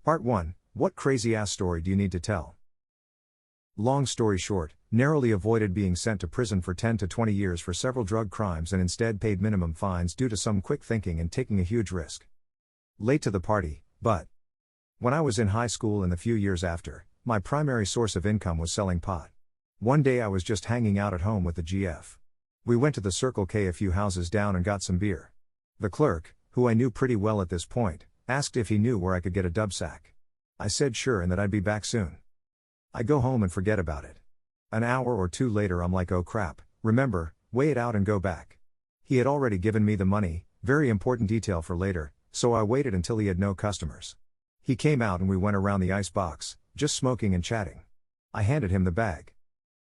Part 1. What crazy ass story do you need to tell? Long story short, narrowly avoided being sent to prison for 10 to 20 years for several drug crimes and instead paid minimum fines due to some quick thinking and taking a huge risk. Late to the party, but when I was in high school and the few years after, my primary source of income was selling pot. One day I was just hanging out at home with the GF. We went to the Circle K a few houses down and got some beer. The clerk, who I knew pretty well at this point, asked if he knew where I could get a dub sack. I said sure and that I'd be back soon. I go home and forget about it. An hour or two later I'm like, oh crap, remember, weigh it out and go back. He had already given me the money, very important detail for later, so I waited until he had no customers. He came out and we went around the ice box, just smoking and chatting. I handed him the bag.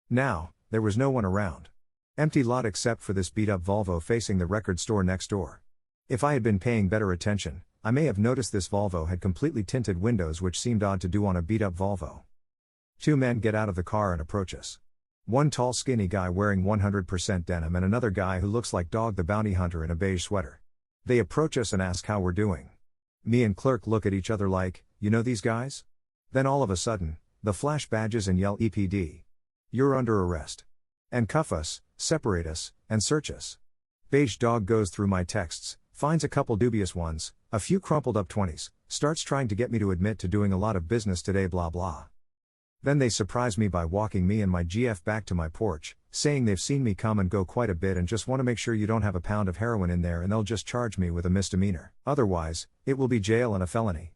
Now, there was no one around. Empty lot except for this beat-up Volvo facing the record store next door. If I had been paying better attention, I may have noticed this Volvo had completely tinted windows, which seemed odd to do on a beat-up Volvo. Two men get out of the car and approach us. One tall skinny guy wearing 100% denim and another guy who looks like Dog the Bounty Hunter in a beige sweater. They approach us and ask how we're doing. Me and clerk look at each other like, you know these guys? Then all of a sudden, the flash badges and yell EPD. You're under arrest. And cuff us, separate us, and search us. Beige dog goes through my texts, finds a couple dubious ones, a few crumpled up 20s, starts trying to get me to admit to doing a lot of business today blah blah. Then they surprise me by walking me and my GF back to my porch, saying they've seen me come and go quite a bit and just want to make sure you don't have a pound of heroin in there and they'll just charge me with a misdemeanor. Otherwise, it will be jail and a felony.